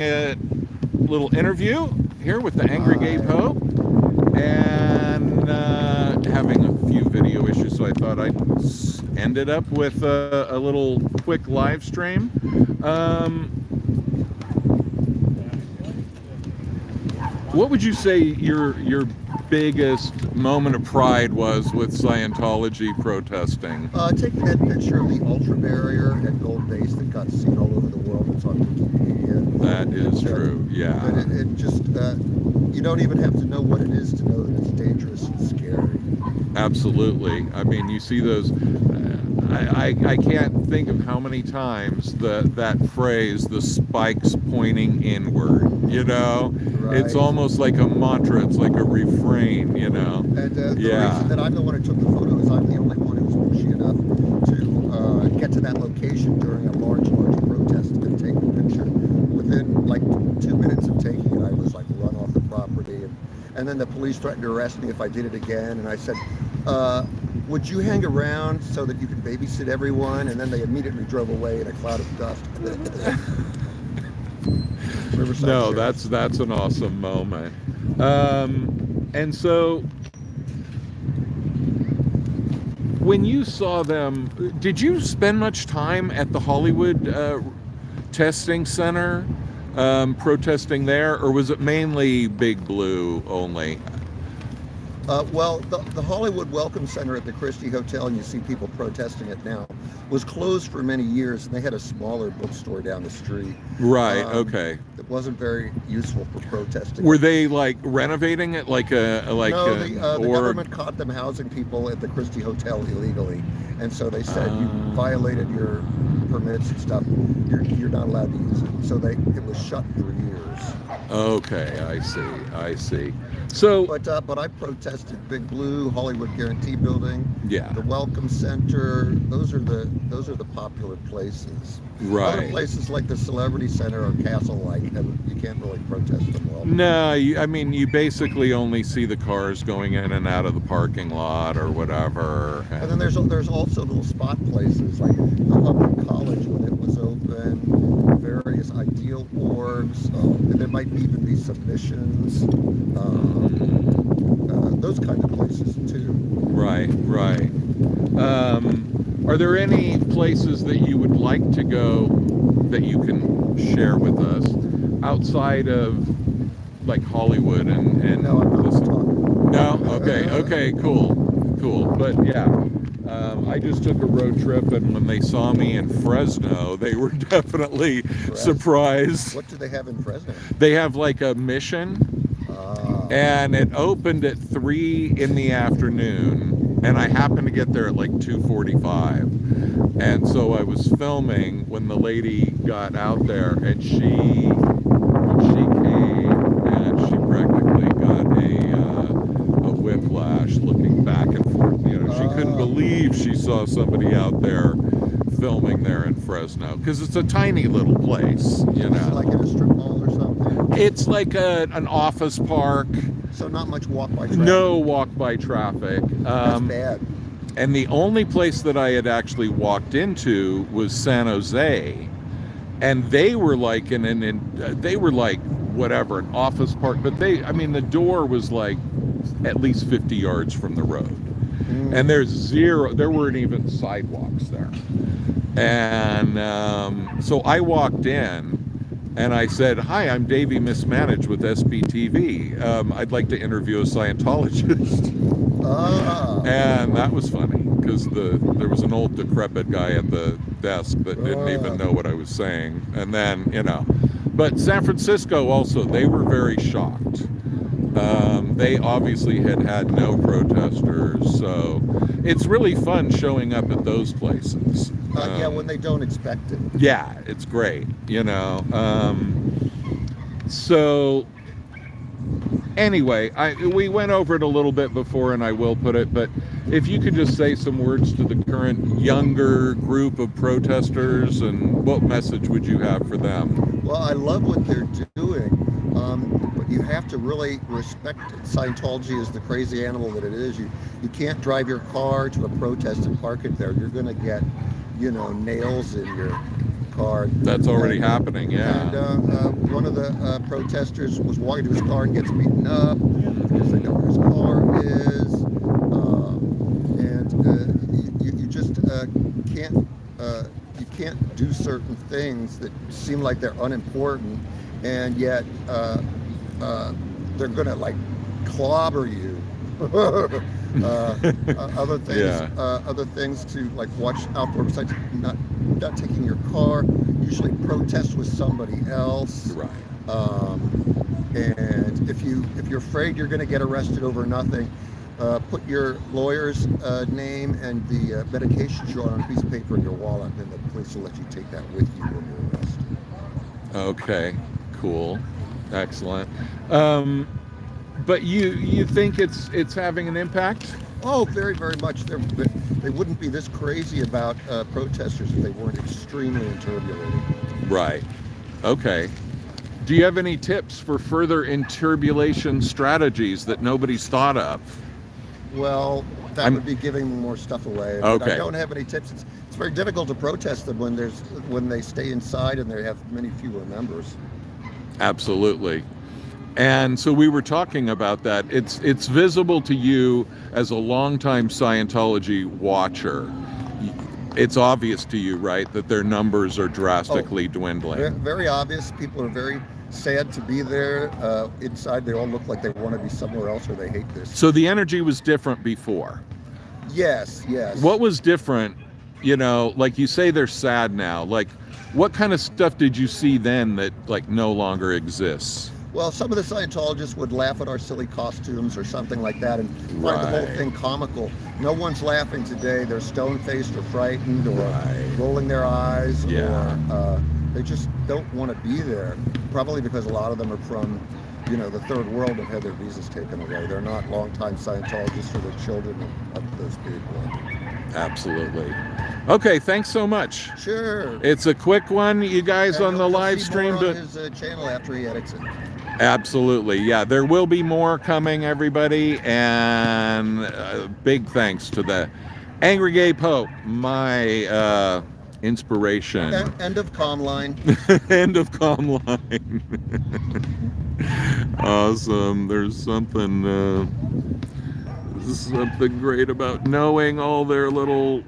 a little interview here with the Angry Gay Pope, and having a few video issues, so I thought I'd end it up with a little quick live stream. What would you say your biggest moment of pride was with Scientology protesting? Taking that picture of the ultra barrier at Gold Base that got seen all over the world. It's on Wikipedia. That is true, yeah. And it just, you don't even have to know what it is to know that it's dangerous and scary. Absolutely. I mean, you see those. I can't think of how many times that phrase, the spikes pointing inward, you know? Right. It's almost like a mantra. It's like a refrain, you know? And the reason that I'm the one who took the photo is I'm the only one who was pushy enough to get to that location during a large protest and take the picture. Within like 2 minutes of taking it, I was like run off the property. And then the police threatened to arrest me if I did it again. And I said, would you hang around so that you could babysit everyone? And then they immediately drove away in a cloud of dust. No, that's an awesome moment. And so when you saw them, did you spend much time at the Hollywood testing center protesting there, or was it mainly Big Blue only? Well, the Hollywood Welcome Center at the Christie Hotel, and you see people protesting it now, was closed for many years, and they had a smaller bookstore down the street. Right, okay. It wasn't very useful for protesting. Were they like renovating it like No, the government caught them housing people at the Christie Hotel illegally, and so they said you violated your permits and stuff. You're not allowed to use it. So it was shut for years. Okay, I see. So, but I protested Big Blue, Hollywood Guarantee Building, yeah, the Welcome Center. Those are the popular places. Right. Other places like the Celebrity Center or Castle-like, you can't really protest them well. No, I mean you basically only see the cars going in and out of the parking lot or whatever. And then there's also little spot places like the Hubbard College when it was open, various ideal orgs, and there might even be submissions. Those kind of places too. Right. Are there any places that you would like to go that you can share with us outside of like Hollywood and No, I'm not talking. No? Okay, cool. But yeah, I just took a road trip, and when they saw me in Fresno, they were definitely surprised. What do they have in Fresno? They have like a mission, and it opened at 3 in the afternoon, and I happened to get there at like 2:45, and so I was filming when the lady got out there, and she came and she practically got a whiplash looking back and forth. You know, she couldn't believe she saw somebody out there filming there in Fresno, because it's a tiny little place, you know. Is it like in a strip mall or something? It's like an office park. So not much walk by traffic. No walk by traffic. That's bad. And the only place that I had actually walked into was San Jose, and they were like they were like whatever, an office park, but the door was like at least 50 yards from the road. And there weren't even sidewalks there. And so I walked in and I said, "Hi, I'm Davey Mismanige with SBTV. I'd like to interview a Scientologist." And that was funny, because there was an old decrepit guy at the desk that didn't even know what I was saying. And then, but San Francisco also, they were very shocked. They obviously had no protesters, so it's really fun showing up at those places. Yeah, when they don't expect it. Yeah, it's great, So anyway, we went over it a little bit before, and I will put it, but if you could just say some words to the current younger group of protesters, and what message would you have for them? Well, I love what they're doing, but you have to really respect it. Scientology is the crazy animal that it is. You can't drive your car to a protest and park it there. You're going to get, nails in your car. That's already happening, yeah. And one of the protesters was walking to his car and gets beaten up because they know where his car is. You just can't do certain things that seem like they're unimportant, and yet they're gonna like clobber you. Other things to like watch out for, besides not taking your car. Usually protest with somebody else. Right. And if you're afraid you're going to get arrested over nothing, put your lawyer's name and the medications you're on a piece of paper in your wallet, and the police will let you take that with you when you're arrested. Okay, cool, excellent. But you think it's having an impact? Oh, very, very much. They wouldn't be this crazy about protesters if they weren't extremely interrogated. Right. Okay. Do you have any tips for further interrogation strategies that nobody's thought of? Well, that would be giving them more stuff away. Okay. I don't have any tips. It's very difficult to protest them when they stay inside and they have many fewer members. Absolutely. And so we were talking about that. It's visible to you as a longtime Scientology watcher. It's obvious to you, right, that their numbers are drastically dwindling. Very obvious. People are very sad to be there. Inside, they all look like they want to be somewhere else, or they hate this. So the energy was different before. Yes. What was different? You know, like you say, they're sad now. Like, what kind of stuff did you see then that like no longer exists? Well, some of the Scientologists would laugh at our silly costumes or something like that and find the whole thing comical. No one's laughing today. They're stone-faced or frightened or rolling their eyes, or they just don't want to be there. Probably because a lot of them are from, the third world and had their visas taken away. They're not longtime Scientologists, or their children of those people. Absolutely. Okay, thanks so much. Sure. It's a quick one, you guys, on the live stream. On his channel after he edits it. Absolutely, yeah. There will be more coming, everybody, and big thanks to the Angry Gay Pope, my inspiration. End of comm line. End of comm line. Awesome. There's something great about knowing all their little